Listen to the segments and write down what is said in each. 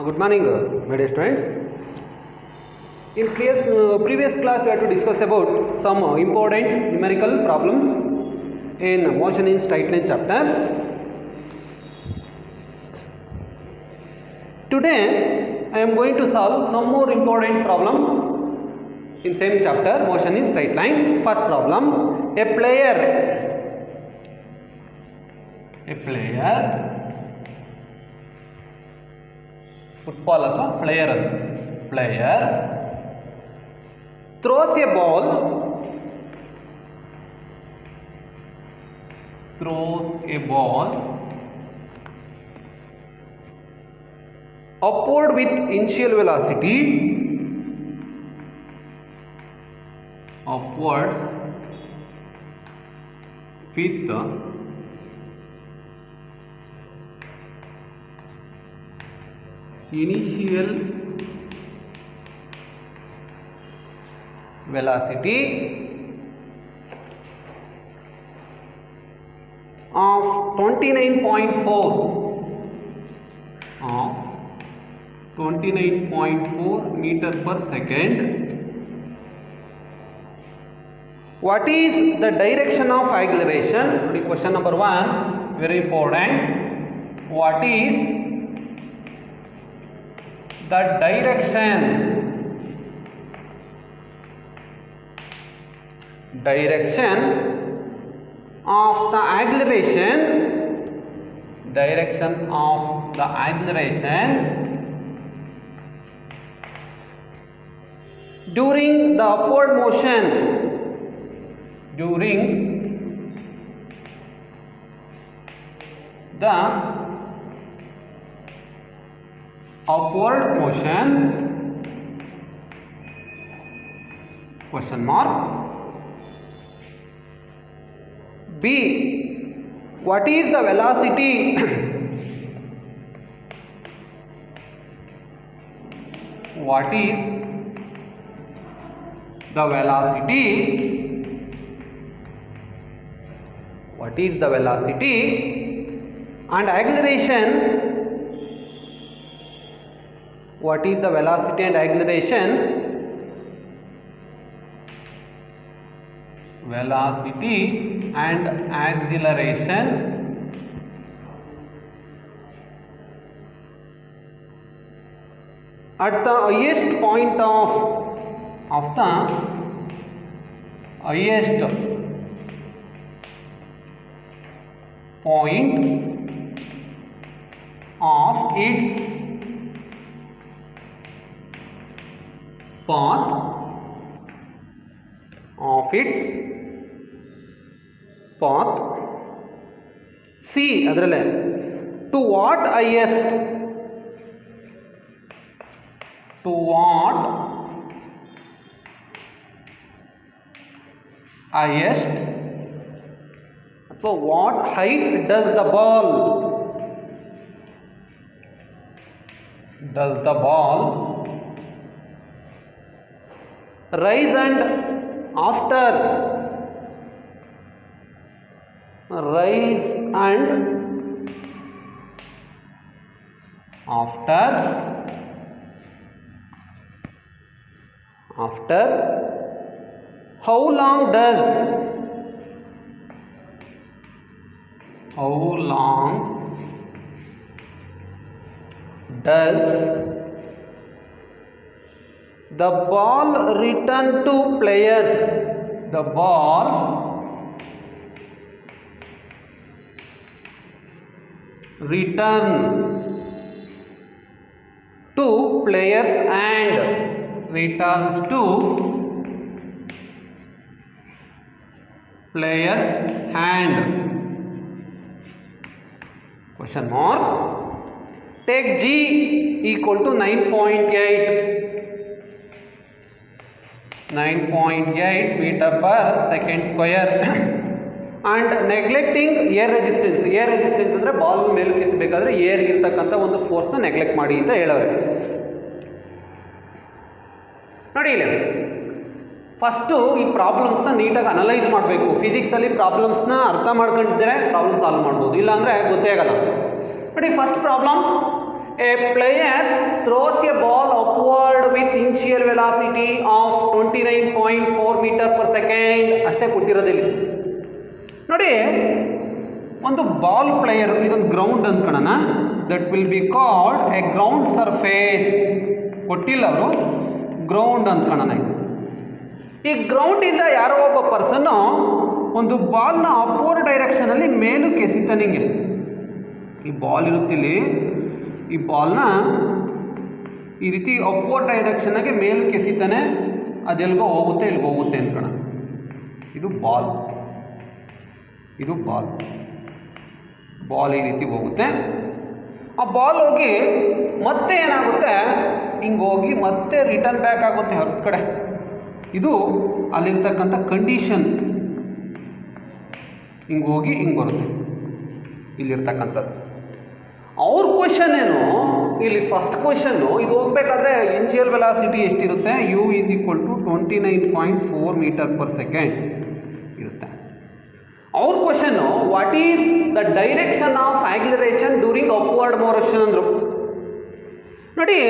Good morning, my dear students. In previous class, we had to discuss about some important numerical problems in motion in straight line chapter. Today, I am going to solve some more important problem in same chapter, motion in straight line. First problem: a player football ಅಥವಾ player throws a ball upward with initial velocity upwards with initial velocity of 29.4 meter per second. What is the direction of acceleration? Question number 1, very important. What is the direction of the acceleration during the upward motion question mark. B, what is the velocity and acceleration? What is the velocity and acceleration? Velocity and acceleration at the highest point of its path C, adralle to what highest so what height does the ball rise and after how long does the ball return to players? The ball return to players and returns to players hand. Question mark. Take G equal to 9.8 meter per second square and neglecting air resistance ಅಂದ್ರೆ ball ಮೇಲಕ್ಕೆ ಎಸಬೇಕಾದ್ರೆ air ಇರತಕ್ಕಂಥ ಒಂದು ಫೋರ್ಸ್ನ neglect ಮಾಡಿ ಅಂತ ಹೇಳೋರೆ. ನೋಡಿ ಇಲ್ಲಿ first ಈ ಪ್ರಾಬ್ಲಮ್ಸ್ನ ನೀಟಾಗಿ ಅನಲೈಸ್ ಮಾಡಬೇಕು. ಫಿಸಿಕ್ಸಲ್ಲಿ ಪ್ರಾಬ್ಲಮ್ಸ್ನ ಅರ್ಥ ಮಾಡ್ಕೊಂಡಿದ್ರೆ ಪ್ರಾಬ್ಲಮ್ ಸಾಲ್ವ್ ಮಾಡ್ಬೋದು, ಇಲ್ಲಾಂದರೆ ಗೊತ್ತೇ ಆಗಲ್ಲ. ನೋಡಿ first problem, A player throws a ball upward with initial velocity of 29.4 meter per second. ಅಷ್ಟೇ ಕೊಟ್ಟಿರೋದಿಲ್ಲ ನೋಡಿ. ಒಂದು ಬಾಲ್ ಪ್ಲೇಯರ್, ಇದೊಂದು ಗ್ರೌಂಡ್ ಅನ್ಕೊಳ್ಳೋಣ, that will be called a ground surface. ಕೊಟ್ಟಿಲ್ಲ ಅವರು, ಗ್ರೌಂಡ್ ಅಂದ್ಕೊಳ್ಳೋಣ. ಈ ಗ್ರೌಂಡಿಂದ ಯಾರೋ ಒಬ್ಬ ಪರ್ಸನ್ನು ಒಂದು ಬಾಲ್ನ ಅಪ್ವರ್ಡ್ ಡೈರೆಕ್ಷನಲ್ಲಿ ಮೇಲಕ್ಕೆ ಎಸಿತಾನೆ. ಹಿಂಗೆ ಈ ಬಾಲ್ ಇರುತ್ತಿಲ್ಲಿ, ಈ ಬಾಲ್ನ ಈ ರೀತಿ ಅಪ್ವರ್ಡ್ ಡೈರೆಕ್ಷನ್ಗೆ ಮೇಲಕ್ಕೆ ಎಸಿತಾನೆ. ಅದೆಲ್ಗೋ ಹೋಗುತ್ತೆ, ಇಲ್ಲಿಗೆ ಹೋಗುತ್ತೆ ಅನ್ಕೊಳ್ಳೋಣ. ಇದು ಬಾಲ್, ಇದು ಬಾಲ್. ಬಾಲ್ ಈ ರೀತಿ ಹೋಗುತ್ತೆ. ಆ ಬಾಲ್ ಹೋಗಿ ಮತ್ತೆ ಏನಾಗುತ್ತೆ, ಹಿಂಗೆ ಹೋಗಿ ಮತ್ತೆ ರಿಟರ್ನ್ ಬ್ಯಾಕ್ ಆಗುತ್ತೆ ಹೊರತು ಕಡೆ. ಇದು ಅಲ್ಲಿರ್ತಕ್ಕಂಥ ಕಂಡೀಷನ್. ಹಿಂಗೆ ಹೋಗಿ ಹಿಂಗೆ ಬರುತ್ತೆ ಇಲ್ಲಿರ್ತಕ್ಕಂಥದ್ದು. ಅವ್ರ ಕ್ವಶನ್ ಏನು ಇಲ್ಲಿ, ಫಸ್ಟ್ ಕ್ವಶನ್ನು ಇದು ಹೋಗ್ಬೇಕಾದ್ರೆ ಇನಿಷಿಯಲ್ ವೆಲಾಸಿಟಿ ಎಷ್ಟಿರುತ್ತೆ, u is equal to 29.4 metre per second ಇರುತ್ತೆ. ಅವ್ರ question what is the direction of acceleration during upward motion ಅಂದರು. ನೋಡಿ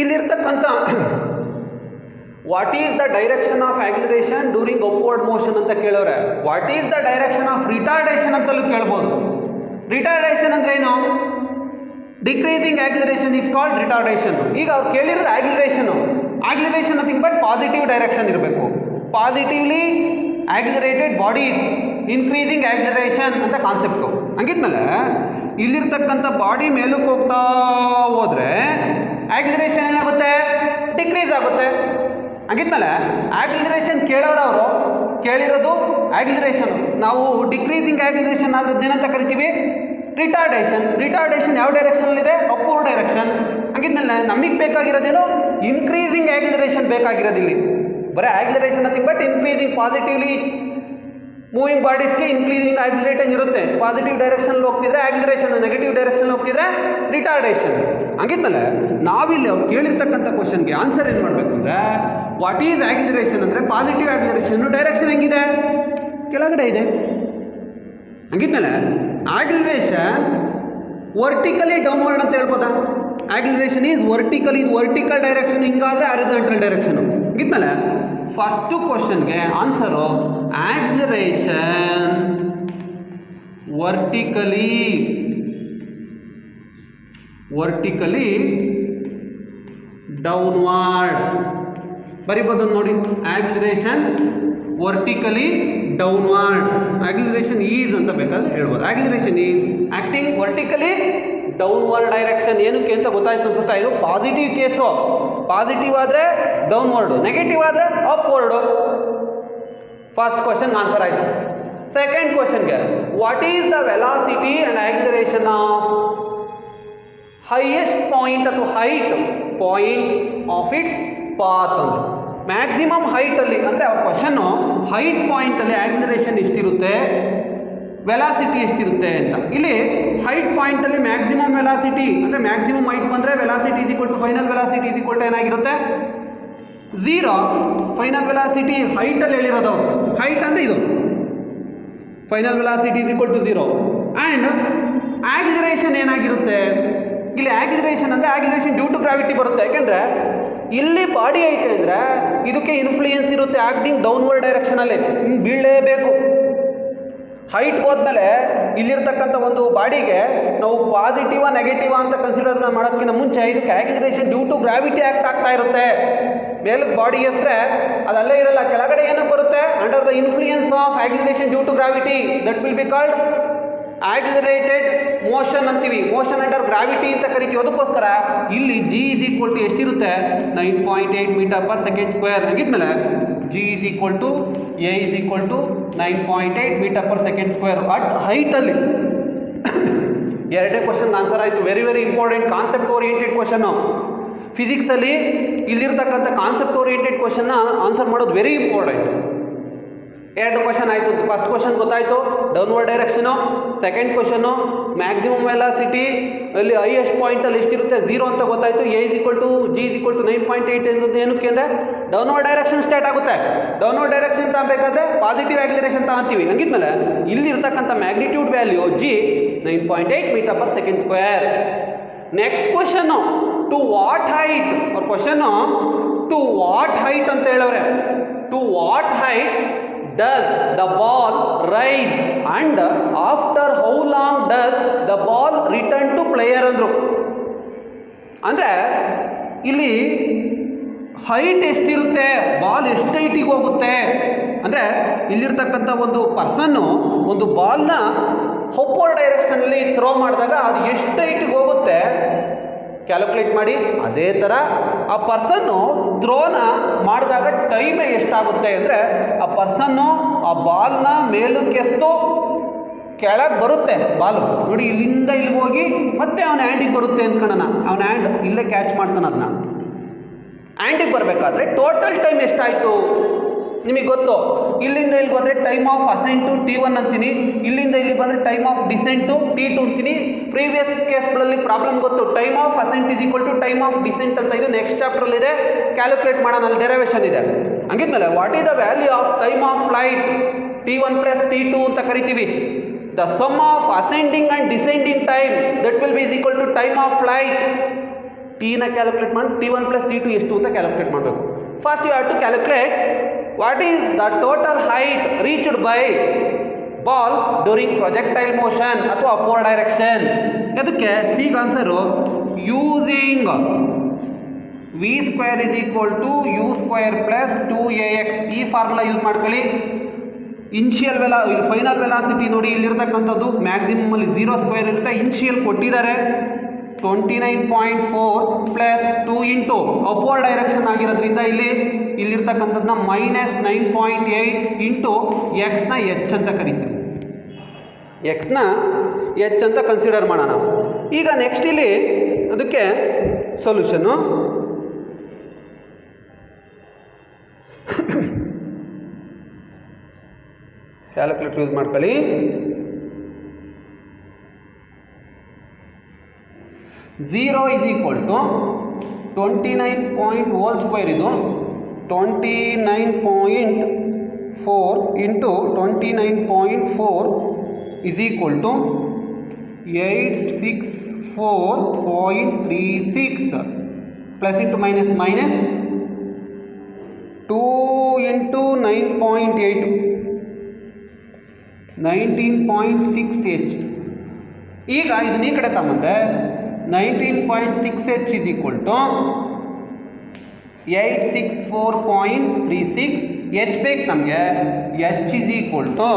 ಇಲ್ಲಿರ್ತಕ್ಕಂಥ what is the direction of acceleration during upward motion ಅಂತ ಕೇಳೋರೆ. What is the direction of retardation ಅಂತಲೂ ಕೇಳ್ಬೋದು. Retardation ಅಂದ್ರೆ ಏನು? Decreasing acceleration is called retardation. ಈಗ ಅವ್ರು ಕೇಳಿರೋದು acceleration. Acceleration nothing but positive direction ಇರಬೇಕು. Positively accelerated body increasing acceleration ಅಂತ ಕಾನ್ಸೆಪ್ಟು. ಹಂಗಿದ್ಮೇಲೆ ಇಲ್ಲಿರ್ತಕ್ಕಂಥ ಬಾಡಿ ಮೇಲಕ್ಕೆ ಹೋಗ್ತಾ ಹೋದರೆ ಆಕ್ಸಿಲರೇಷನ್ ಏನಾಗುತ್ತೆ, ಡಿಕ್ರೀಸ್ ಆಗುತ್ತೆ. ಹಂಗಿದ್ಮೇಲೆ ಆಕ್ಸಿಲರೇಷನ್ ಕೇಳೋರವರು ಕೇಳಿರೋದು ಆಕ್ಸಿಲರೇಷನ್. ನಾವು ಡಿಕ್ರೀಸಿಂಗ್ ಆಕ್ಸಿಲರೇಷನ್ ಆದ್ರದ್ದೇನಂತ ಕರಿತೀವಿ, ರಿಟಾರ್ಡೇಷನ್. ರಿಟಾರ್ಡೇಷನ್ ಯಾವ ಡೈರೆಕ್ಷನಲ್ಲಿದೆ, ಅಪ್ವರ್ಡ್ ಡೈರೆಕ್ಷನ್. ಹಂಗಿದ್ಮೇಲೆ ನಮಗೆ ಬೇಕಾಗಿರೋದೇನು, ಇನ್ಕ್ರೀಸಿಂಗ್ ಆಕ್ಸಿಲರೇಷನ್ ಬೇಕಾಗಿರೋದಿಲ್ಲಿ. ಬರೀ acceleration nothing but increasing positively moving ಬಾಡೀಸ್ಗೆ ಇನ್ಕ್ರೀಸಿಂಗ್ ಆಕ್ಸಿಲರೇಷನ್ ಇರುತ್ತೆ. ಪಾಸಿಟಿವ್ ಡೈರೆಕ್ಷನಲ್ಲಿ ಹೋಗ್ತಿದ್ರೆ ಆಕ್ಸಿಲರೇಷನ್, ನೆಗೆಟಿವ್ ಡೈರೆಕ್ಷನ್ ಹೋಗ್ತಿದ್ರೆ ರಿಟಾರ್ಡೇಷನ್. ಹಂಗಿದ್ಮೇಲೆ ನಾವಿಲ್ಲಿ ಅವ್ರು ಕೇಳಿರ್ತಕ್ಕಂಥ ಕ್ವಶನ್ಗೆ ಆನ್ಸರ್ ಏನು ಮಾಡಬೇಕು ಅಂದರೆ, ವಾಟ್ ಈಸ್ ಆಕ್ಸಿಲರೇಷನ್ ಅಂದರೆ ಪಾಸಿಟಿವ್ ಆಕ್ಸಿಲರೇಷನ್ ಡೈರೆಕ್ಷನ್ ಹೆಂಗಿದೆ, ಕೆಳಗಡೆ ಇದೆ. ಹಂಗಿದ್ಮೇಲೆ ಆಕ್ಸಿಲರೇಷನ್ ವರ್ಟಿಕಲಿ ಡೌನ್ವರ್ಡ್ ಅಂತ ಹೇಳ್ಬೋದಾ? ಆಕ್ಸಿಲರೇಷನ್ ಈಸ್ ವರ್ಟಿಕಲ್, ಇದು ವರ್ಟಿಕಲ್ ಡೈರೆಕ್ಷನ್, ಹಿಂಗಾದ್ರೆ ಹಾರಿಜಾಂಟಲ್ ಡೈರೆಕ್ಷನು. ಹಂಗಿದ್ಮೇಲೆ ಫಸ್ಟು ಕ್ವಶನ್ಗೆ ಆನ್ಸರು ಆಕ್ಸಿಲರೇಷನ್ ವರ್ಟಿಕಲಿ ಡೌನ್ವರ್ಡ್ ಬರಿಬೋದು ನೋಡಿ. Acceleration vertically downward, acceleration is ಅಂತ ಬೇಕಾದ್ರೆ ಹೇಳ್ಬೋದು. Acceleration is acting vertically downward direction. ಏನಕ್ಕೆ ಅಂತ ಗೊತ್ತಾಯ್ತು ಅನ್ಸುತ್ತಾ? ಇದು ಪಾಸಿಟಿವ್ ಕೇಸು. ಪಾಸಿಟಿವ್ ಆದರೆ ಡೌನ್ವರ್ಡು, ನೆಗೆಟಿವ್ ಆದರೆ ಅಪ್ವರ್ಡು. ಫಸ್ಟ್ ಕ್ವಶನ್ ಆನ್ಸರ್ ಆಯಿತು. ಸೆಕೆಂಡ್ ಕ್ವಶನ್ಗೆ what is the velocity and acceleration of highest point ಅಥವಾ height point of its path ಅಂದರು. ಮ್ಯಾಕ್ಸಿಮಮ್ ಹೈಟಲ್ಲಿ ಅಂದರೆ ಆ ಕ್ವಶನ್ನು ಹೈಟ್ ಪಾಯಿಂಟಲ್ಲಿ ಆಕ್ಸಿಲರೇಷನ್ ಎಷ್ಟಿರುತ್ತೆ, ವೆಲಾಸಿಟಿ ಎಷ್ಟಿರುತ್ತೆ ಅಂತ. ಇಲ್ಲಿ ಹೈಟ್ ಪಾಯಿಂಟಲ್ಲಿ ಮ್ಯಾಕ್ಸಿಮಮ್ ವೆಲಾಸಿಟಿ ಅಂದರೆ ಮ್ಯಾಕ್ಸಿಮಮ್ ಹೈಟ್ ಬಂದರೆ velocity is equal to final velocity is equal to ಏನಾಗಿರುತ್ತೆ, 0. ಫೈನಲ್ ವೆಲಾಸಿಟಿ ಹೈಟಲ್ಲಿ ಹೇಳಿರೋದು, ಹೈಟ್ ಅಂದರೆ ಇದು final velocity is equal to 0. And acceleration ಏನಾಗಿರುತ್ತೆ, ಇಲ್ಲಿ ಆಕ್ಸಿಲರೇಷನ್ ಅಂದರೆ ಆಕ್ಸಿಲರೇಷನ್ ಡ್ಯೂ ಟು ಗ್ರಾವಿಟಿ ಬರುತ್ತೆ. ಯಾಕೆಂದರೆ ಇಲ್ಲಿ ಬಾಡಿ ಐತೆ ಅಂದರೆ ಇದಕ್ಕೆ ಇನ್ಫ್ಲೂಯೆನ್ಸ್ ಇರುತ್ತೆ ಆಕ್ಟಿಂಗ್ ಡೌನ್ವರ್ಡ್ ಡೈರೆಕ್ಷನಲ್ಲಿ, ಹಿಂಗೆ ಬೀಳಲೇಬೇಕು. ಹೈಟ್ ಹೋದ್ಮೇಲೆ ಇಲ್ಲಿರ್ತಕ್ಕಂಥ ಒಂದು ಬಾಡಿಗೆ ನಾವು ಪಾಸಿಟಿವಾ ನೆಗೆಟಿವಾ ಅಂತ ಕನ್ಸಿಡರ್ ಮಾಡೋದಕ್ಕಿಂತ ಮುಂಚೆ ಇದಕ್ಕೆ acceleration due to gravity act ಆಗ್ತಾ ಇರುತ್ತೆ. ಮೇಲಕ್ಕೆ ಬಾಡಿ ಎತ್ತರೆ ಅದು ಅಲ್ಲೇ ಇರಲ್ಲ, ಕೆಳಗಡೆ ಏನಕ್ಕೆ ಬರುತ್ತೆ, under the influence of acceleration due to gravity, that will be called accelerated motion ಅಂತೀವಿ. ಮೋಷನ್ ಅಂಡರ್ ಗ್ರಾವಿಟಿ ಅಂತ ಕರಿತೀವಿ. ಅದಕ್ಕೋಸ್ಕರ ಇಲ್ಲಿ ಜಿ ಇಸ್ ಈಕ್ವಲ್ ಟು ಎಷ್ಟಿರುತ್ತೆ, 9.8 ಮೀಟರ್ ಪರ್ ಸೆಕೆಂಡ್ ಸ್ಕ್ವೇರ್. ಆಗಿದ್ಮೇಲೆ g is equal to a is equal to 9.8 metre per second square at ಹೈಟಲ್ಲಿ. ಎರಡೇ question answer ಆಯಿತು. Very very important concept oriented question. ಫಿಸಿಕ್ಸಲ್ಲಿ ಇಲ್ಲಿರ್ತಕ್ಕಂಥ ಕಾನ್ಸೆಪ್ಟ್ ಓರಿಯೆಂಟೆಡ್ ಕ್ವಶನ್ನ answer ಮಾಡೋದು very important. ಎರಡು ಕ್ವಶನ್ ಆಯಿತು. ಫಸ್ಟ್ ಕ್ವಶನ್ ಗೊತ್ತಾಯಿತು downward direction. Second question maximum velocity ಅಲ್ಲಿ ಹೈಯೆಸ್ಟ್ ಪಾಯಿಂಟಲ್ಲಿ ಎಷ್ಟಿರುತ್ತೆ 0 ಅಂತ ಗೊತ್ತಾಯಿತು. A is equal to g is equal to 9.8 ಅನ್ನೋದು ಏನಕ್ಕೆ ಅಂದರೆ ಡೌನ್ವರ್ಡ್ ಡೈರೆಕ್ಷನ್ ಸ್ಟಾರ್ಟ್ ಆಗುತ್ತೆ. ಡೌನ್ವರ್ಡ್ ಡೈರೆಕ್ಷನ್ ತಗೋಬೇಕಾದ್ರೆ ಪಾಸಿಟಿವ್ ಆಕ್ಸಿಲರೇಷನ್ ತಗೊಂತೀವಿ. ಹಂಗಿದ್ಮೇಲೆ ಇಲ್ಲಿರ್ತಕ್ಕಂಥ magnitude value g 9.8 metre per second square. Next question to what height, ಅವ್ರ ಕ್ವಶನ್ನು ಟು ವಾಟ್ ಹೈಟ್ ಅಂತ ಹೇಳವ್ರೆ. To what height does the ball rise and after how long does the ball return to player ಅಂದರು. ಅಂದರೆ ಇಲ್ಲಿ height ಎಷ್ಟಿರುತ್ತೆ, ball ಎಷ್ಟು ಹೈಟಿಗೆ ಹೋಗುತ್ತೆ ಅಂದರೆ ಇಲ್ಲಿರ್ತಕ್ಕಂಥ ಒಂದು ಪರ್ಸನ್ನು ಒಂದು ಬಾಲ್ನ ಅಪ್ವರ್ಡ್ ಡೈರೆಕ್ಷನಲ್ಲಿ ಥ್ರೋ ಮಾಡಿದಾಗ ಅದು ಎಷ್ಟು ಹೈಟಿಗೆ ಹೋಗುತ್ತೆ ಕ್ಯಾಲ್ಕುಲೇಟ್ ಮಾಡಿ. ಅದೇ ಥರ ಆ ಪರ್ಸನ್ನು ಥ್ರೋನ ಮಾಡಿದಾಗ ಟೈಮ್ ಎಷ್ಟಾಗುತ್ತೆ ಅಂದರೆ ಆ ಪರ್ಸನ್ನು ಆ ಬಾಲ್ನ ಮೇಲಕ್ಕೆಸ್ತು ಕೆಳಗೆ ಬರುತ್ತೆ ಬಾಲು ನೋಡಿ, ಇಲ್ಲಿಂದ ಇಲ್ಲಿಗೆ ಹೋಗಿ ಮತ್ತೆ ಅವನ ಹ್ಯಾಂಡಿಗೆ ಬರುತ್ತೆ ಅಂದ್ಕೊಳ್ಳೋಣ. ಅವನ ಹ್ಯಾಂಡ್ ಇಲ್ಲೇ ಕ್ಯಾಚ್ ಮಾಡ್ತಾನೆ. ಅದನ್ನ ಹ್ಯಾಂಡಿಗೆ ಬರಬೇಕಾದ್ರೆ ಟೋಟಲ್ ಟೈಮ್ ಎಷ್ಟಾಯಿತು ನಿಮಗೆ ಗೊತ್ತು. ಇಲ್ಲಿಂದ ಇಲ್ಲಿಗೆ ಹೋದರೆ ಟೈಮ್ ಆಫ್ ಅಸೆಂಟು T1 ಅಂತೀನಿ, ಇಲ್ಲಿಂದ ಇಲ್ಲಿ ಬಂದರೆ ಟೈಮ್ ಆಫ್ ಡಿಸೆಂಟು T2 ಅಂತೀನಿ. ಪ್ರೀವಿಯಸ್ ಕೇಸ್ಗಳಲ್ಲಿ ಪ್ರಾಬ್ಲಮ್ ಗೊತ್ತು, time of ascent is equal to time of descent ಅಂತ. ಇದು ನೆಕ್ಸ್ಟ್ ಚಾಪ್ಟ್ರಲ್ಲಿದೆ, ಕ್ಯಾಲ್ಕುಲೇಟ್ ಮಾಡೋಣ, ಅಲ್ಲಿ ಡೆರಿವೇಷನ್ ಇದೆ. ಹಂಗಿದ್ಮೇಲೆ what is the value of time of flight T1 plus T2 ಅಂತ ಕರಿತೀವಿ. The sum of ascending and descending time that will be is equal to time of flight. ಟಿನ ಕ್ಯಾಲ್ಕುಲೇಟ್ ಮಾಡಿ T1 plus T2 ಎಷ್ಟು ಅಂತ calculate ಮಾಡಬೇಕು. First you have to calculate what is the total height reached by ball during projectile motion ಅಥವಾ upward direction. ಅದಕ್ಕೆ ಸಿಗ್ answer using v square is equal to u square plus 2ax. ಈ formula use ಮಾಡ್ಕೊಳ್ಳಿ. Initial final velocity ನೋಡಿ, ಇಲ್ಲಿರ್ತಕ್ಕಂಥದ್ದು ಮ್ಯಾಕ್ಸಿಮಮಲ್ಲಿ 0 square ಇರುತ್ತೆ. Initial ಕೊಟ್ಟಿದ್ದಾರೆ 29.4 plus 2 into upward direction ಆಗಿರೋದ್ರಿಂದ ಇಲ್ಲಿರ್ತಕ್ಕಂಥದ್ದನ್ನ -9.8 ಇಂಟು ಎಕ್ಸ್ನ ಎಚ್ ಅಂತ ಕರಿತೀವಿ. ಎಕ್ಸ್ನ ಎಚ್ ಅಂತ ಕನ್ಸಿಡರ್ ಮಾಡೋಣ. ಈಗ ನೆಕ್ಸ್ಟ್ ಇಲ್ಲಿ ಅದಕ್ಕೆ ಸೊಲ್ಯೂಷನ್ನು ಕ್ಯಾಲ್ಕುಲೇಟರ್ ಯೂಸ್ ಮಾಡ್ಕೊಳ್ಳಿ. 0 is equal to 29 whole square, ಇದು 29.4 into 29.4 is equal to 864.36 plus into minus minus 2 into 9.8 19.6H. ಈಗ ಇದನ್ನ ಈ ಕಡೆ ತಗೊಂಡ್ರೆ 19.6H is equal to 864.36. H ಬೇಕು ನಮಗೆ. H is equal to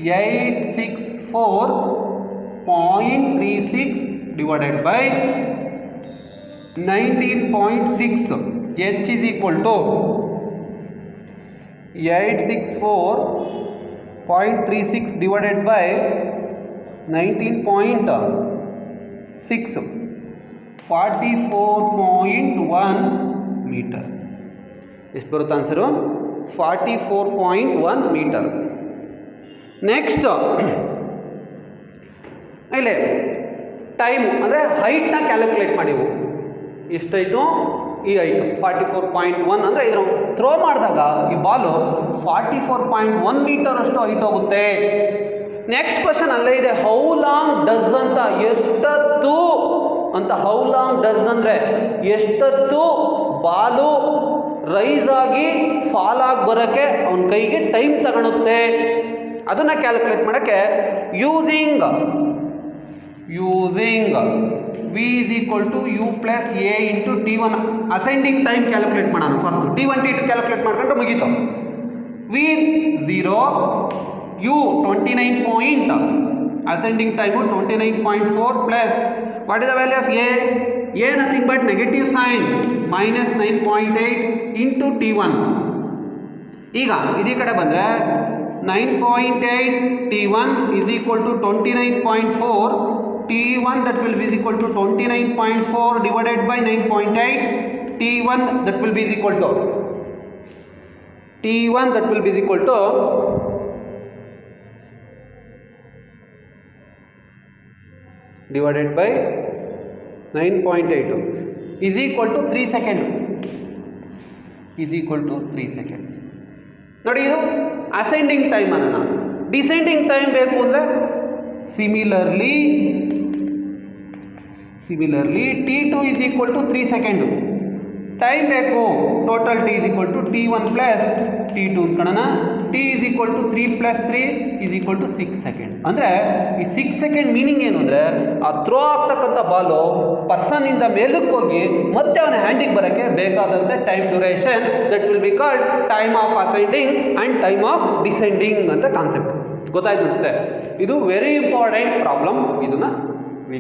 864.36 divided by 19.6. H is equal to 864.36 divided by 19.6 44.1 metre. ಎಷ್ಟು ಬರುತ್ತೆ ಆನ್ಸರು? 44.1 ಮೀಟರ್. ನೆಕ್ಸ್ಟ್ ಇಲ್ಲಿ ಟೈಮು ಅಂದರೆ ಹೈಟ್ನ ಕ್ಯಾಲ್ಕುಲೇಟ್ ಮಾಡಿವು. ಎಷ್ಟಾಯಿತು? ಈ ಹೈಟು 44.1 ಅಂದರೆ ಇದನ್ನು ಥ್ರೋ ಮಾಡಿದಾಗ ಈ ಬಾಲು 44.1 ಮೀಟರ್ ಅಷ್ಟು ಹೈಟ್ ಹೋಗುತ್ತೆ. ನೆಕ್ಸ್ಟ್ ಕ್ವಶನ್ ಅಲ್ಲೇ ಇದೆ, ಹೌ ಲಾಂಗ್ ಡಸ್ ಅಂತ. ಎಷ್ಟೊತ್ತು ಅಂತ. ಹೌ ಲಾಂಗ್ ಡಸ್ ಅಂದರೆ ಎಷ್ಟೊತ್ತು ಬಾಲು ರೈಸ್ ಆಗಿ ಫಾಲ್ ಆಗಿ ಬರೋಕ್ಕೆ ಅವನ ಕೈಗೆ ಟೈಮ್ ತಗೊಳುತ್ತೆ. ಅದನ್ನು ಕ್ಯಾಲ್ಕುಲೇಟ್ ಮಾಡೋಕ್ಕೆ using V is equal to U plus A into T1 ascending time calculate ಮಾಡೋಣ. ಫಸ್ಟು T1 T2 ಕ್ಯಾಲ್ಕುಲೇಟ್ ಮಾಡ್ಕೊಂಡ್ರೆ ಮುಗೀತು. V 0 U 29 point ascending time 29.4 plus what is the value of A nothing but negative sign -9.8 into T1. ಈಗ ಇದೀ ಕಡೆ ಬಂದರೆ 9.8 T1 is equal to 29.4 T1 that will be equal to 29.4 divided by 9.8 T1 that will be equal to divided by 9.8 is equal to 3 second. ನೋಡಿ, ಇದು ascending time ಅನ್ನೋಣ. Descending time ಬೇಕು ಅಂದರೆ Similarly, t2 is equal to 3 second. Time ಬೇಕು, total t is equal to t1 plus t2 ಅಂದ್ಕೊಳ್ಳೋಣ. t is equal to 3 plus 3 is equal to 6 second. ಅಂದರೆ ಈ 6 second meaning ಏನು ಅಂದರೆ ಆ ಥ್ರೋ ಆಗ್ತಕ್ಕಂಥ Balu person ಇಂದ ಮೇಲಕ್ಕೆ ಹೋಗಿ ಮತ್ತೆ ಅವನ ಹ್ಯಾಂಡಿಗೆ ಬರೋಕ್ಕೆ ಬೇಕಾದಂತೆ time duration that will be called time of ascending and time of descending ಅಂತ ಕಾನ್ಸೆಪ್ಟ್. ಗೊತ್ತಾಯ್ತು ಅನ್ಸುತ್ತೆ. ಇದು ವೆರಿ ಇಂಪಾರ್ಟೆಂಟ್ ಪ್ರಾಬ್ಲಮ್. ಇದನ್ನು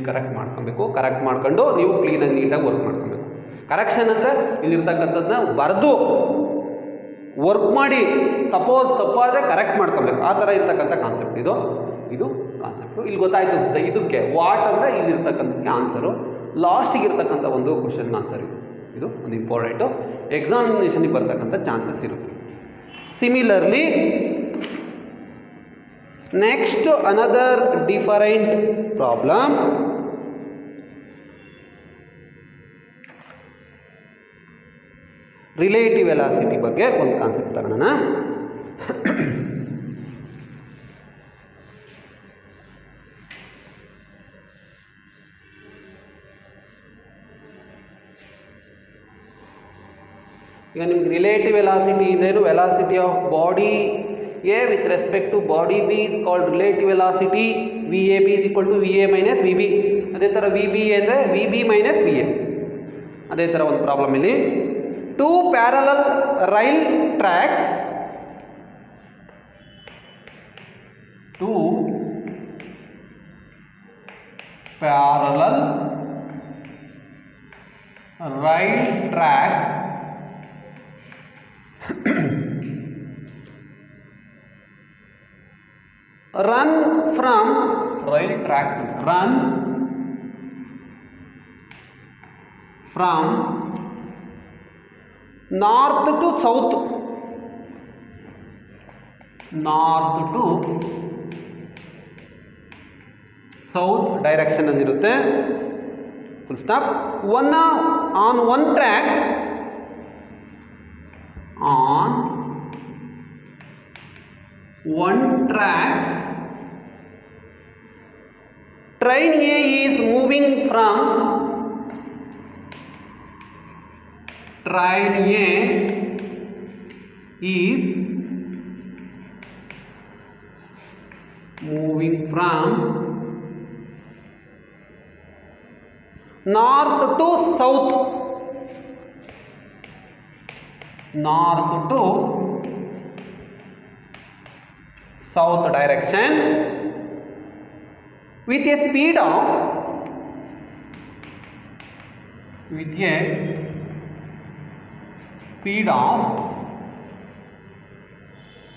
ಕರೆಕ್ಟ್ ಮಾಡ್ಕೊಬೇಕು. ಕರೆಕ್ಟ್ ಮಾಡ್ಕೊಂಡು ನೀವು ಕ್ಲೀನಾಗಿ ನೀಟಾಗಿ ವರ್ಕ್ ಮಾಡ್ಕೊಬೇಕು. ಕರೆಕ್ಷನ್ ಅಂದರೆ ಇಲ್ಲಿರ್ತಕ್ಕಂಥದ್ದನ್ನ ಬರೆದು ವರ್ಕ್ ಮಾಡಿ ಸಪೋಸ್ ತಪ್ಪಾದರೆ ಕರೆಕ್ಟ್ ಮಾಡ್ಕೊಬೇಕು. ಆ ಥರ ಇರ್ತಕ್ಕಂಥ ಕಾನ್ಸೆಪ್ಟ್ ಇದು ಕಾನ್ಸೆಪ್ಟು. ಇಲ್ಲಿ ಗೊತ್ತಾಯ್ತು ಅನಿಸುತ್ತೆ. ಇದಕ್ಕೆ ವಾಟ್ ಅಂದರೆ ಇಲ್ಲಿರ್ತಕ್ಕಂಥದ್ದಕ್ಕೆ ಆನ್ಸರು, ಲಾಸ್ಟಿಗೆ ಇರ್ತಕ್ಕಂಥ ಒಂದು ಕ್ವಶನ್ಗೆ ಆನ್ಸರ್ ಇದು ಒಂದು ಇಂಪಾರ್ಟೆಂಟು. ಎಕ್ಸಾಮಿನೇಷನ್ಗೆ ಬರ್ತಕ್ಕಂಥ ಚಾನ್ಸಸ್ ಇರುತ್ತೆ. Similarly next another different problem. Relative velocity ಬಗ್ಗೆ ಒಂದು ಕಾನ್ಸೆಪ್ಟ್ ತಗೋಣ. ಈಗ ನಿಮ್ಗೆ ರಿಲೇಟಿವ್ ವೆಲಾಸಿಟಿ ಇದೇನು, velocity of body A with respect to body B is called relative velocity. VAB is equal to VA minus VB. ಅದೇ ಥರ VB ಅಂದರೆ VB minus VA. ಅದೇ ಥರ ಒಂದು ಪ್ರಾಬ್ಲಮ್ ಇಲ್ಲಿ. 2 parallel rail tracks, 2 parallel rail track run from rail tracks, run from north to south, north to south direction ಅಲ್ಲಿರುತ್ತೆ. Full stop. on one track, on one track train A is moving from, train A is moving from north to south, north to south direction with a speed of, with a speed of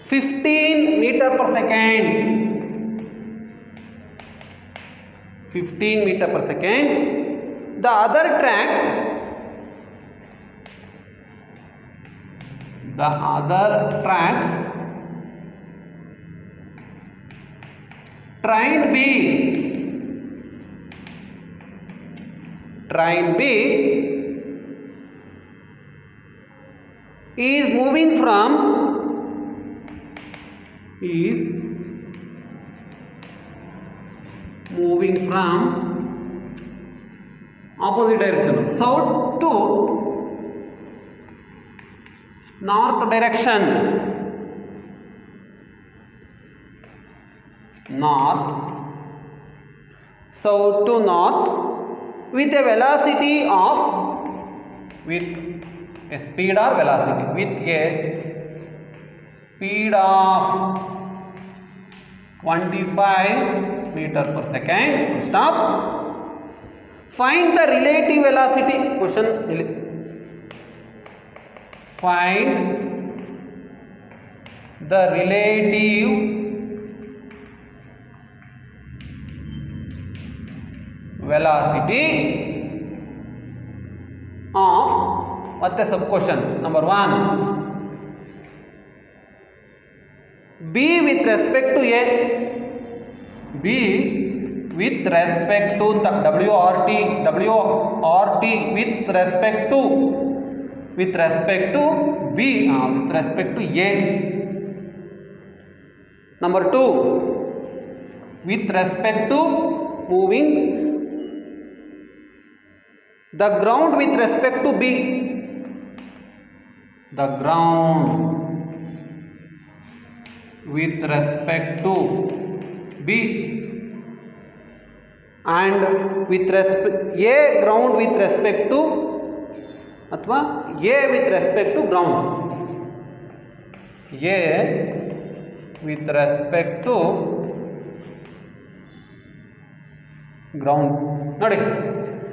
15 meter per second, 15 meter per second. The other track, the other track, train B, train B is moving from, is moving from opposite direction, south to north direction, north, south to north with a velocity of, with a speed or velocity, with a speed of 25 meter per second. Stop. Find the relative velocity. Question. Find the relative velocity of, what the sub question number 1, B with respect to A, B with respect to WRT with respect to, with respect to B, with respect to A. Number 2, with respect to moving the ground with respect to B, the ground with respect to B and with respect a ground with respect to ಅಥವಾ a with respect to ground, a with respect to ground. ನೋಡಿ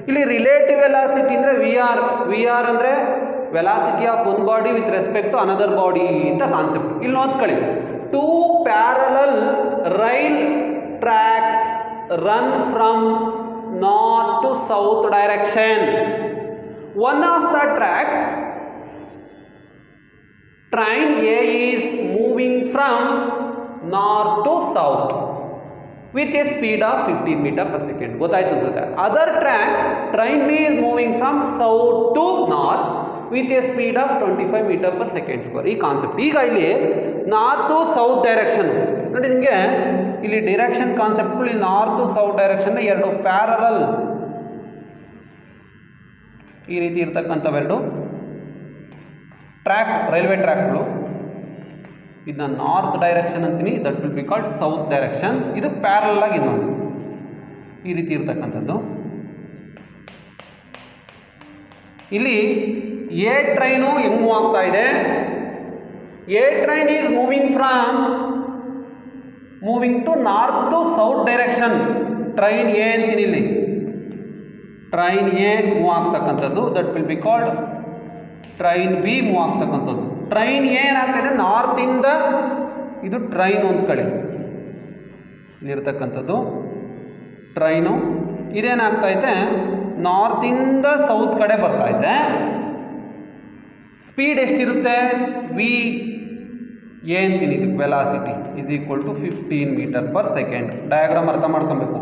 ಇಲ್ಲಿ relative velocity ಅಂದರೆ V R ಅಂದರೆ velocity of one body with respect to another body ಅಂತ concept. ಇಲ್ಲಿ ನೋಡ್ಕೊಳ್ಳಿ, two parallel rail tracks run from north to south direction. One of the track, train A is moving from north to south with a speed of 15 meter per second. ಗೊತ್ತಾಯ್ತು ಅನ್ಸುತ್ತೆ. Other track, train B is moving from south to north with a speed of 25 meter per second square. ಈ concept. ಈಗ ಇಲ್ಲಿ north to south direction ನೋಡಿ, ನಿಮಗೆ ಇಲ್ಲಿ direction ಕಾನ್ಸೆಪ್ಟ್ಗಳು ಇಲ್ಲಿ north to south direction ಎರಡು ಪ್ಯಾರಲಲ್ ಈ ರೀತಿ ಇರ್ತಕ್ಕಂಥವೆರಡು ಟ್ರ್ಯಾಕ್, ರೈಲ್ವೆ ಟ್ರ್ಯಾಕ್ಗಳು. ಇದನ್ನ ನಾರ್ತ್ ಡೈರೆಕ್ಷನ್ ಅಂತೀನಿ, that will be called south direction. ಇದು ಪ್ಯಾರಲಲ್ ಆಗಿ ಇನ್ನೊಂದು ಈ ರೀತಿ ಇರ್ತಕ್ಕಂಥದ್ದು. ಇಲ್ಲಿ ಎ ಟ್ರೈನು ಹೆಂಗ್ ಮೂವ್ ಆಗ್ತಾ ಇದೆ, a train is moving to north to south direction. Train A ಅಂತೀನಿ, ಇಲ್ಲಿ ಟ್ರೈನ್ ಎ ಮೂವ್ ಆಗ್ತಕ್ಕಂಥದ್ದು, that will be called train B move ಆಗ್ತಕ್ಕಂಥದ್ದು. ಟ್ರೈನ್ ಎ ಏನಾಗ್ತಾಯಿದೆ ನಾರ್ತಿಂದ, ಇದು ಟ್ರೈನು ಅಂತ ಕಳಿ ಇಲ್ಲಿರ್ತಕ್ಕಂಥದ್ದು ಟ್ರೈನು. ಇದೇನಾಗ್ತೈತೆ ನಾರ್ತಿಂದ ಸೌತ್ ಕಡೆ ಬರ್ತಾಯಿದೆ. ಸ್ಪೀಡ್ ಎಷ್ಟಿರುತ್ತೆ, ವಿ ಎ ಅಂತೀನಿ, ಇದಕ್ಕೆ velocity is equal to 15 metre per second. Diagram ಅರ್ಥ ಮಾಡ್ಕೊಬೇಕು.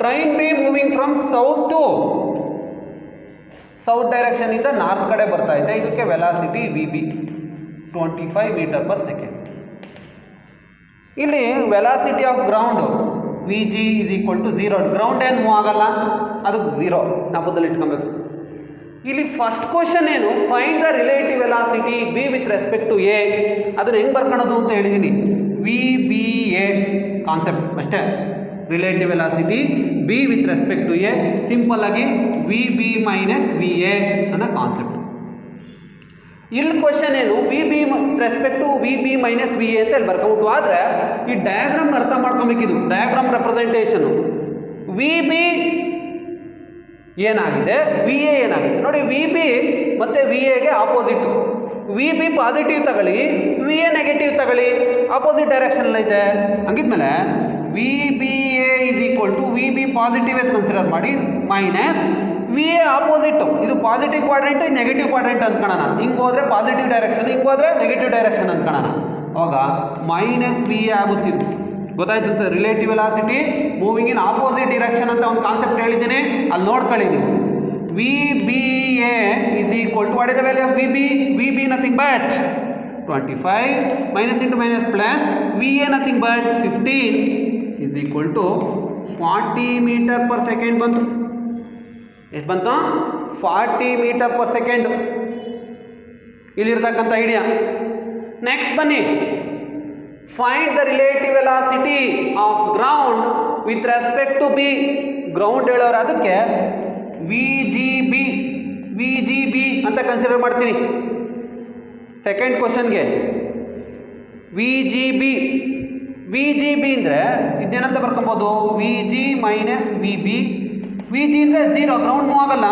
Train b moving from south to south direction ಇಂದ ನಾರ್ತ್ ಕಡೆ ಬರ್ತಾ ಇದೆ. ಇದಕ್ಕೆ velocity v b 25 metre per second. ಇಲ್ಲಿ velocity of ground v G is equal to 0. Ground ಏನು move ಆಗಲ್ಲ, ಅದಕ್ಕೆ 0 ನಾಪದಲ್ಲಿ ಇಟ್ಕೊಬೇಕು. ಇಲ್ಲಿ ಫಸ್ಟ್ ಕ್ವಶನ್ ಏನು, find the relative velocity b with respect to a. ಅದನ್ನು ಹೆಂಗೆ ಬರ್ಕೊಳ್ಳೋದು ಅಂತ ಹೇಳಿದ್ದೀನಿ, ವಿ ಬಿ ಎ ಕಾನ್ಸೆಪ್ಟ್ ಅಷ್ಟೇ. Relative velocity b with respect to a, simple ಆಗಿ v b minus V a ಅನ್ನೋ ಕಾನ್ಸೆಪ್ಟ್. ಇಲ್ಲಿ ಕ್ವಶನ್ ಏನು, v b respect to V b minus V a ಅಂತ ಹೇಳಿ ಬರ್ಕೊಂಬಿಟ್ಟು. ಆದರೆ ಈ ಡಯಾಗ್ರಾಮ್ ಅರ್ಥ ಮಾಡ್ಕೊಬೇಕಿದು, ಡಯಾಗ್ರಾಮ್ ರೆಪ್ರೆಸೆಂಟೇಷನು. ವಿ ಬಿ ಏನಾಗಿದೆ, ವಿ ಎ ಏನಾಗಿದೆ ನೋಡಿ. ವಿ ಬಿ ಮತ್ತು ವಿ ಎಗೆ ಆಪೋಸಿಟ್ಟು. ವಿ ಬಿ ಪಾಸಿಟಿವ್ ತಗೊಳ್ಳಿ, ವಿ ಎ ನೆಗೆಟಿವ್ ತಗೊಳ್ಳಿ, ಆಪೋಸಿಟ್ ಡೈರೆಕ್ಷನಲ್ಲೈತೆ. ಹಂಗಿದ್ಮೇಲೆ V B A is equal to V B positive ಅಂತ ಕನ್ಸಿಡರ್ ಮಾಡಿ, ಮೈನಸ್ ವಿ ಎ ಆಪೋಸಿಟ್ಟು. ಇದು ಪಾಸಿಟಿವ್ ಕ್ವಾಡ್ರೆಂಟ್, ನೆಗೆಟಿವ್ ಕ್ವಾಡ್ರೆಂಟ್ ಅಂದ್ಕೊಳ್ಳೋಣ. ಹಿಂಗೆ ಹೋದರೆ ಪಾಸಿಟಿವ್ ಡೈರೆಕ್ಷನ್, ಹಿಂಗೆ ಹೋದರೆ ನೆಗೆಟಿವ್ ಡೈರೆಕ್ಷನ್ ಅಂದ್ಕೊಳ್ಳೋಣ. ಅವಾಗ ಮೈನಸ್ ವಿ ಎ ಆಗುತ್ತಿದ್ದು ಗೊತ್ತಾಯ್ತು ಅಂತ. Relative velocity moving in opposite direction ಅಂತ ಒಂದು ಕಾನ್ಸೆಪ್ಟ್ ಹೇಳಿದ್ದೀನಿ, ಅಲ್ಲಿ ನೋಡ್ಕೊಳ್ಳಿ ನೀವು. V B A is equal to what is the value of V B. V B nothing but 25 minus into minus plus V A nothing but 15 is equal to 40 metre per second ಬಂತು. ಎಷ್ಟು ಬಂತು, 40 metre per second. ಇಲ್ಲಿರ್ತಕ್ಕಂಥ idea. Next ಬನ್ನಿ, find the relative velocity of ground with respect to b. Ground ಹೇಳೋರು ಅದಕ್ಕೆ v g b ಅಂತ consider ಮಾಡ್ತೀನಿ. Second ಕ್ವಶನ್ಗೆ ವಿ ಜಿ ಬಿ ಅಂದರೆ ಇದೇನಂತ ಬರ್ಕೊಬೋದು, v g minus v B. V g ಅಂದರೆ 0, ಗ್ರೌಂಡ್ ಮೂವ್ ಆಗಲ್ಲ.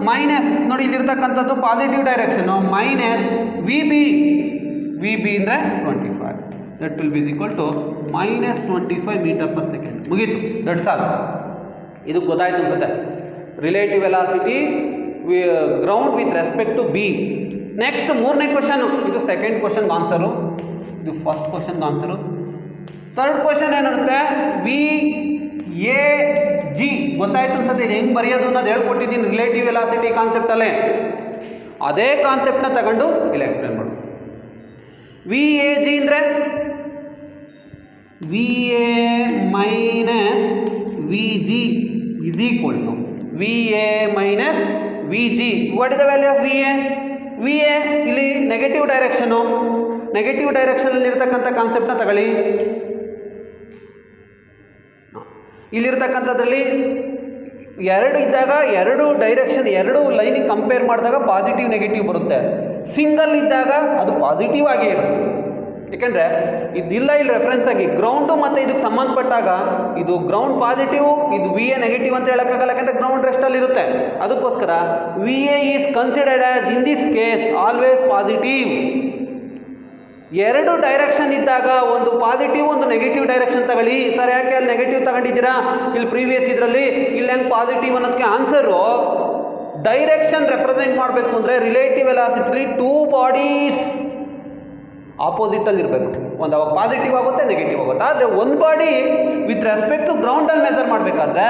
ಮೈನಸ್ ನೋಡಿ ಇಲ್ಲಿರ್ತಕ್ಕಂಥದ್ದು positive direction, minus v b ಅಂದರೆ 25. That will be equal to minus 25 metre per second. ಮುಗೀತು, ದಟ್ಸ್ ಆಲ್. ಇದು ಗೊತ್ತಾಯ್ತು ಅನ್ಸುತ್ತೆ. Relative velocity ground with respect to b. Next ಮೂರನೇ ಕ್ವಶನು, ಇದು ಸೆಕೆಂಡ್ ಕ್ವಶನ್ಗೆ ಆನ್ಸರು, ಇದು ಫಸ್ಟ್ ಕ್ವಶನ್ಗೆ ಆನ್ಸರು. ಥರ್ಡ್ ಕ್ವಶನ್ ಏನಿರುತ್ತೆ, ವಿ ಎ ಜಿ ಗೊತ್ತಾಯ್ತು ಅನ್ಸುತ್ತೆ. ಇದು ಹೆಂಗೆ ಬರೆಯೋದು ಅನ್ನೋದು ಹೇಳ್ಕೊಟ್ಟಿದ್ದೀನಿ ರಿಲೇಟಿವ್ ವೆಲಾಸಿಟಿ ಕಾನ್ಸೆಪ್ಟಲ್ಲೇ. ಅದೇ ಕಾನ್ಸೆಪ್ಟನ್ನ ತಗೊಂಡು ಇಲ್ಲಿ ಎಕ್ಸ್ಪ್ಲೇನ್ ಮಾಡು. ವಿ ಎ ಜಿ ಅಂದರೆ V A minus V G is equal to V A minus V G. What is the value of V A? V A ಇಲ್ಲಿ ನೆಗೆಟಿವ್ ಡೈರೆಕ್ಷನು. ನೆಗೆಟಿವ್ ಡೈರೆಕ್ಷನಲ್ಲಿ ಇರ್ತಕ್ಕಂಥ ಕಾನ್ಸೆಪ್ಟ್ನ ತಗೊಳ್ಳಿ. ಇಲ್ಲಿರ್ತಕ್ಕಂಥದ್ರಲ್ಲಿ ಎರಡು ಇದ್ದಾಗ ಎರಡು ಡೈರೆಕ್ಷನ್ ಎರಡು ಲೈನಿಗೆ ಕಂಪೇರ್ ಮಾಡಿದಾಗ ಪಾಸಿಟಿವ್ ನೆಗೆಟಿವ್ ಬರುತ್ತೆ. ಸಿಂಗಲ್ ಇದ್ದಾಗ ಅದು ಪಾಸಿಟಿವ್ ಆಗೇ ಇರುತ್ತೆ. ಯಾಕೆಂದರೆ ಇದಿಲ್ಲ ಇಲ್ಲಿ ರೆಫರೆನ್ಸ್ ಆಗಿ ಗ್ರೌಂಡು ಮತ್ತು ಇದಕ್ಕೆ ಸಂಬಂಧಪಟ್ಟಾಗ ಇದು ಗ್ರೌಂಡ್ ಪಾಸಿಟಿವ್, ಇದು ವಿ ಎ ನೆಗೆಟಿವ್ ಅಂತ ಹೇಳೋಕ್ಕಾಗಲ್ಲ, ಯಾಕಂದರೆ ಗ್ರೌಂಡ್ ರೆಸ್ಟಲ್ಲಿ ಇರುತ್ತೆ. ಅದಕ್ಕೋಸ್ಕರ V A is considered as in this case always positive. ಎರಡು ಡೈರೆಕ್ಷನ್ ಇದ್ದಾಗ ಒಂದು ಪಾಸಿಟಿವ್ ಒಂದು ನೆಗೆಟಿವ್ ಡೈರೆಕ್ಷನ್ ತಗೊಳ್ಳಿ. ಸರ್ ಯಾಕೆ ಅಲ್ಲಿ ನೆಗೆಟಿವ್ ತಗೊಂಡಿದ್ದೀರಾ ಇಲ್ಲಿ ಪ್ರೀವಿಯಸ್ ಇದರಲ್ಲಿ, ಇಲ್ಲಿ ಹೆಂಗೆ ಪಾಸಿಟಿವ್ ಅನ್ನೋದಕ್ಕೆ ಆನ್ಸರು ಡೈರೆಕ್ಷನ್ ರೆಪ್ರೆಸೆಂಟ್ ಮಾಡಬೇಕು ಅಂದರೆ ರಿಲೇಟಿವ್ ವೆಲಾಸಿಟಿ ಟೂ ಬಾಡೀಸ್ ಆಪೋಸಿಟಲ್ಲಿ ಇರಬೇಕು. ಒಂದು ಅವಾಗ ಪಾಸಿಟಿವ್ ಆಗುತ್ತೆ ನೆಗೆಟಿವ್ ಆಗುತ್ತೆ. ಆದರೆ ಒಂದು ಬಾಡಿ ವಿತ್ ರೆಸ್ಪೆಕ್ಟ್ ಟು ಗ್ರೌಂಡಲ್ಲಿ ಮೆಜರ್ ಮಾಡಬೇಕಾದ್ರೆ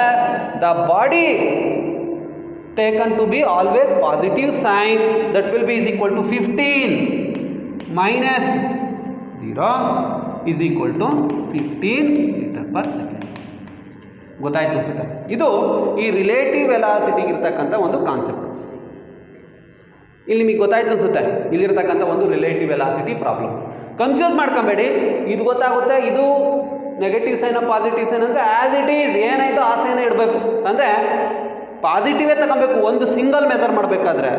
the body taken to be always positive sign that will be is equal to 15 minus 0 is equal to 15 meter per second. ಗೊತ್ತಾಯ್ತು ಅನ್ಸುತ್ತೆ. ಇದು ಈ ರಿಲೇಟಿವ್ ವೆಲಾಸಿಟಿಗೆ ಇರ್ತಕ್ಕಂಥ ಒಂದು ಕಾನ್ಸೆಪ್ಟ್. ಇಲ್ಲಿ ನಿಮಗೆ ಗೊತ್ತಾಯ್ತು ಅನ್ಸುತ್ತೆ ಇಲ್ಲಿರ್ತಕ್ಕಂಥ ಒಂದು ರಿಲೇಟಿವ್ ವೆಲಾಸಿಟಿ ಪ್ರಾಬ್ಲಮ್. ಕನ್ಫ್ಯೂಸ್ ಮಾಡ್ಕೊಬೇಡಿ, ಇದು ಗೊತ್ತಾಗುತ್ತೆ. ಇದು ನೆಗೆಟಿವ್ ಸೈನ್ ಪಾಸಿಟಿವ್ ಸೈನ್ ಅಂದರೆ ಆ್ಯಸ್ ಇಟ್ ಈಸ್ ಏನಾಯಿತು ಆ ಸೈನ್ ಇಡಬೇಕು. ಅಂದರೆ ಪಾಸಿಟಿವೇ ತಗೊಬೇಕು. ಒಂದು ಸಿಂಗಲ್ ಮೆಜರ್ ಮಾಡಬೇಕಾದ್ರೆ,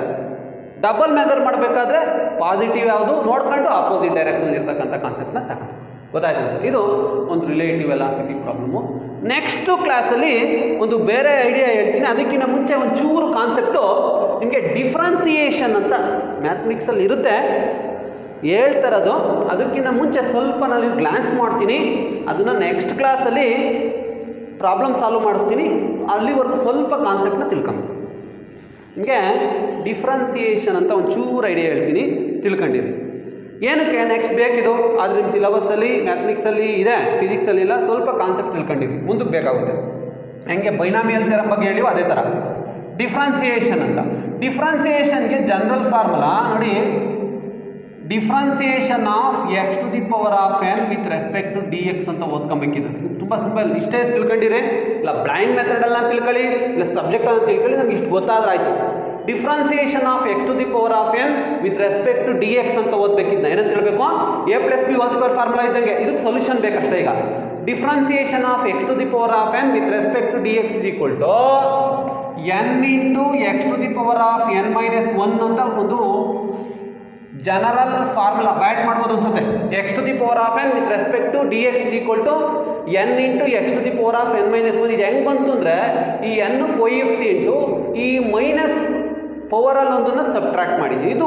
ಡಬಲ್ ಮೆಜರ್ ಮಾಡಬೇಕಾದ್ರೆ ಪಾಸಿಟಿವ್ ಯಾವುದು ನೋಡ್ಕೊಂಡು ಆಪೋಸಿಟ್ ಡೈರೆಕ್ಷನ್ ಇರ್ತಕ್ಕಂಥ ಕಾನ್ಸೆಪ್ಟ್ನ ತಗೋಬೇಕು. ಗೊತ್ತಾಯ್ತು. ಇದು ಒಂದು ರಿಲೇಟಿವ್ ವೆಲಾಸಿಟಿ ಪ್ರಾಬ್ಲಮ್ಮು. ನೆಕ್ಸ್ಟು ಕ್ಲಾಸಲ್ಲಿ ಒಂದು ಬೇರೆ ಐಡಿಯಾ ಹೇಳ್ತೀನಿ. ಅದಕ್ಕಿಂತ ಮುಂಚೆ ಒಂದು ಚೂರು ಕಾನ್ಸೆಪ್ಟು ನಿಮಗೆ ಡಿಫ್ರೆನ್ಸಿಯೇಷನ್ ಅಂತ ಮ್ಯಾಥಮೆಟಿಕ್ಸಲ್ಲಿ ಇರುತ್ತೆ, ಹೇಳ್ತಾರದು. ಅದಕ್ಕಿಂತ ಮುಂಚೆ ಸ್ವಲ್ಪ ನಾನು ಗ್ಲಾನ್ಸ್ ಮಾಡ್ತೀನಿ. ಅದನ್ನು ನೆಕ್ಸ್ಟ್ ಕ್ಲಾಸಲ್ಲಿ ಪ್ರಾಬ್ಲಮ್ ಸಾಲ್ವ್ ಮಾಡಿಸ್ತೀನಿ. ಅಲ್ಲಿವರೆಗೂ ಸ್ವಲ್ಪ ಕಾನ್ಸೆಪ್ಟ್ನ ತಿಳ್ಕೊಬೇಕು. ನಿಮಗೆ ಡಿಫ್ರೆನ್ಸಿಯೇಷನ್ ಅಂತ ಒಂದು ಚೂರು ಐಡಿಯಾ ಹೇಳ್ತೀನಿ, ತಿಳ್ಕೊಂಡಿರಿ. ಏನಕ್ಕೆ ನೆಕ್ಸ್ಟ್ ಬೇಕಿದು, ಆದರೆ ನಿಮ್ಮ ಸಿಲೆಬಸ್ಸಲ್ಲಿ ಮ್ಯಾಥಮೆಟಿಕ್ಸಲ್ಲಿ ಇದೆ, ಫಿಸಿಕ್ಸಲ್ಲಿ ಇಲ್ಲ. ಸ್ವಲ್ಪ ಕಾನ್ಸೆಪ್ಟ್ ತಿಳ್ಕೊಂಡಿರಿ, ಮುಂದಕ್ಕೆ ಬೇಕಾಗುತ್ತೆ. ಹೆಂಗೆ ಬೈನಾಮಿಯಲ್ ಥಿಯರಮ್ ಬಗ್ಗೆ ಹೇಳಿವೋ ಅದೇ ಥರ ಡಿಫ್ರೆನ್ಸಿಯೇಷನ್ ಅಂತ. ಡಿಫ್ರೆನ್ಸಿಯೇಷನ್ಗೆ ಜನರಲ್ ಫಾರ್ಮುಲಾ ನೋಡಿ, differentiation of X to the power of N with respect to D X ಅಂತ ಓದ್ಕೊಬೇಕಿದೆ. ತುಂಬ ಸಿಂಪಲ್. ಇಷ್ಟೇ ತಿಳ್ಕೊಂಡಿರಿ, ಇಲ್ಲ ಬ್ಲೈಂಡ್ ಮೆಥಡಲ್ಲ ತಿಳ್ಕೊಳ್ಳಿ, ಇಲ್ಲ ಸಬ್ಜೆಕ್ಟ್ ಅಂತ ತಿಳ್ಕೊಳ್ಳಿ. ನಮ್ಗೆ ಇಷ್ಟು ಗೊತ್ತಾದ್ರೆ ಆಯಿತು. Differentiation of X to the power of N with respect to D X ಅಂತ ಓದಬೇಕಿದ್ದ. ಏನಂತ ತಿಳ್ಬೇಕು? A plus b whole square formula ಇದ್ದಂಗೆ ಇದಕ್ಕೆ ಸೊಲ್ಯೂಷನ್ ಬೇಕಷ್ಟೇ. ಈಗ differentiation of X to the power of N with respect to D X is equal to N into X to the power of N minus 1 ಅಂತ ಒಂದು general formula ಬ್ಯಾಟ್ ಮಾಡ್ಬೋದು ಅನ್ಸುತ್ತೆ. X to the power of N with respect to D X is equal to N into X to the power of N minus 1. ಇದು ಹೆಂಗೆ ಬಂತು ಅಂದರೆ ಈ ಎನ್ ಕೊಯಿಫಿಷಿಯೆಂಟು ಈ ಮೈನಸ್ ಪವರಲ್ಲಿ ಒಂದನ್ನು ಸಬ್ಟ್ರಾಕ್ಟ್ ಮಾಡಿದ್ವಿ. ಇದು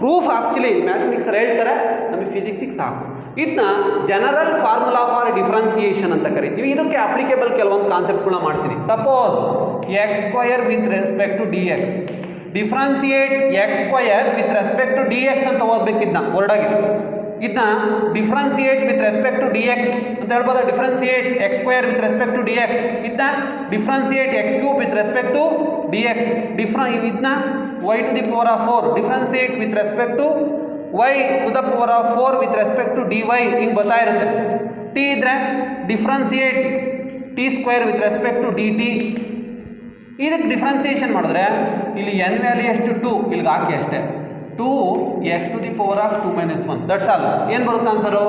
ಪ್ರೂಫ್ ಆ್ಯಕ್ಚುಲಿ ಮ್ಯಾಥಮೆಟಿಕ್ಸಲ್ಲಿ ಹೇಳ್ತಾರೆ, ನಮಗೆ ಫಿಸಿಕ್ಸಿಗೆ ಸಾಕು. ಇದನ್ನ ಜನರಲ್ ಫಾರ್ಮುಲಾ ಫಾರ್ ಡಿಫ್ರೆನ್ಸಿಯೇಷನ್ ಅಂತ ಕರಿತೀವಿ. ಇದಕ್ಕೆ ಅಪ್ಲಿಕೇಬಲ್ ಕೆಲವೊಂದು ಕಾನ್ಸೆಪ್ಟ್ಗಳನ್ನ ಮಾಡ್ತೀನಿ. Suppose x square with respect to D x, differentiate x square with respect to D X ಅಂತ ಓದಬೇಕಿದ್ನ ಹೊರಡಾಗಿ. ಇದನ್ನ differentiate with respect to D X ಅಂತ ಹೇಳ್ಬೋದು. Differentiate x square with respect to D x. ಇದನ್ನ differentiate x cube with respect to D x. ಇದನ್ನ y to the power of 4 differentiate with respect to y to the power of 4 with respect to d Y. ಹಿಂಗೆ ಬರ್ತಾ ಇರುತ್ತೆ. T ಇದ್ರೆ differentiate T square with respect to D T. ಇದಕ್ಕೆ differentiation ಮಾಡಿದ್ರೆ ಇಲ್ಲಿ N value ಎಷ್ಟು 2 ಇಲ್ಲಿಗೆ ಹಾಕಿ ಅಷ್ಟೇ. 2x to the power of 2 minus 1 that's all. ಏನು ಬರುತ್ತೆ answer?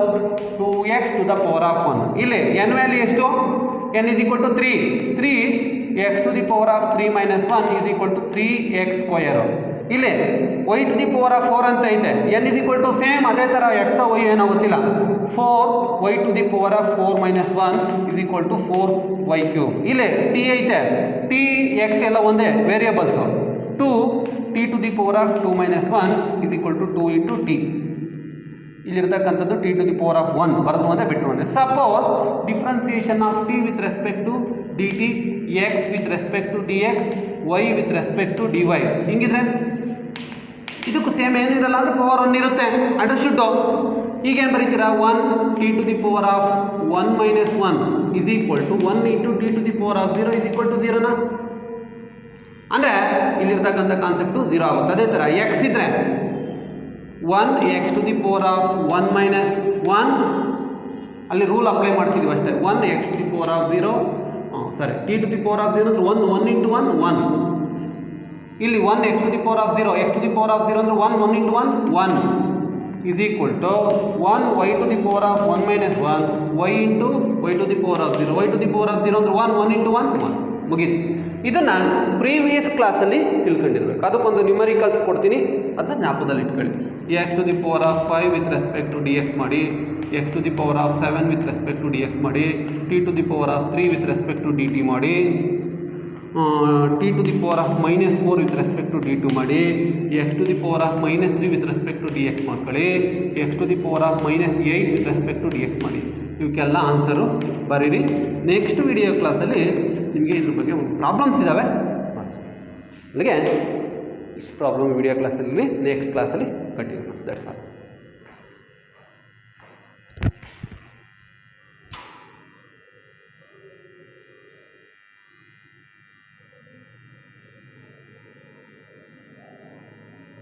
2x to the power of 1. ಇಲ್ಲಿ ಎನ್ ವ್ಯಾಲ್ಯೂ ಎಷ್ಟು? n is equal to 3. 3x to the power of 3 minus 1 is equal to 3x square. ಇಲ್ಲಿ y to the power of 4 ಅಂತ ಐತೆ. n is equal to same ಅದೇ ಥರ x y ಏನೋ ಗೊತ್ತಿಲ್ಲ. 4y to the power of 4 minus 1 is equal to 4y cube. ಇಲ್ಲಿ t ಐತೆ. t x ಎಲ್ಲ ಒಂದೇ ವೇರಿಯಬಲ್ಸು. 2t to the power of 2 minus 1 is equal to 2 into t. ಇಲ್ಲಿರ್ತಕ್ಕಂಥದ್ದು t to the power of 1 ಬರೆದು ಒಂದೇ ಬಿಟ್ಟು ಒಂದೇ. Suppose differentiation of t with respect to D t, x with respect to D x, y with respect to d y. ಹಿಂಗಿದ್ರೆ ಇದಕ್ಕೂ same ಏನಿರಲ್ಲ ಅಂದರೆ power 1 ಇರುತ್ತೆ. ಅಂಡರ್ಸ್ಟುಡ್? ಈಗೇನು ಬರೀತೀರಾ? 1 t to the power of 1 minus 1 is equal to 1 into t to the power of 0 is equal to 0ನಾ? ಅಂದರೆ ಇಲ್ಲಿರ್ತಕ್ಕಂಥ concept 0 ಆಗುತ್ತೆ. ಅದೇ ಥರ ಎಕ್ಸ್ ಇದ್ರೆ 1x to the power of 1 minus 1 ಅಲ್ಲಿ ರೂಲ್ ಅಪ್ಲೈ ಮಾಡ್ತಿದ್ದೀವಿ ಅಷ್ಟೇ. 1x to the power of 0 ಸರಿ, t to the power of 0 ಅಂದರೆ 1 into 1 1 ಇಲ್ಲಿ 1 x to the power of 0 x to the power of 0 ಅಂದರೆ 1 1 into 1 1 is equal to 1 y to the power of 1 minus 1 y into y to the power of 0 y to the power of 0 ಅಂದರೆ 1 1 into 1 1 ಮುಗೀತು. ಇದನ್ನು previous ಕ್ಲಾಸಲ್ಲಿ ತಿಳ್ಕೊಂಡಿರ್ಬೇಕು. ಅದಕ್ಕೊಂದು numericals ಕೊಡ್ತೀನಿ, ಅದನ್ನ ಜ್ಞಾಪಕದಲ್ಲಿ ಇಟ್ಕೊಳ್ಳಿ. x to the power of 5 with respect to dx ಮಾಡಿ, x to the power of 7 with respect to dx ಮಾಡಿ, t to the power of 3 with respect to dt ಮಾಡಿ, t to the power of minus 4 with respect to d2 ಮಾಡಿ, x to the power of minus 3 with respect to dx ಮಾಡ್ಕೊಳ್ಳಿ, x to the power of minus 8 with respect to dx ಮಾಡಿ. ಇವಕ್ಕೆಲ್ಲ answer ಬರೀರಿ. Next video ಕ್ಲಾಸಲ್ಲಿ ನಿಮಗೆ ಇದ್ರ ಬಗ್ಗೆ ಒಂದು ಪ್ರಾಬ್ಲಮ್ಸ್ ಇದ್ದಾವೆ ಮಾಡಿಸ್ತೀನಿ. ಅಲ್ಲಿಗೆ ಇಷ್ಟು ಪ್ರಾಬ್ಲಮ್ ವಿಡಿಯೋ ಕ್ಲಾಸಲ್ಲಿ ನೆಕ್ಸ್ಟ್ ಕ್ಲಾಸಲ್ಲಿ ಕಂಟಿನ್ಯೂ ಮಾಡಿ. That's all.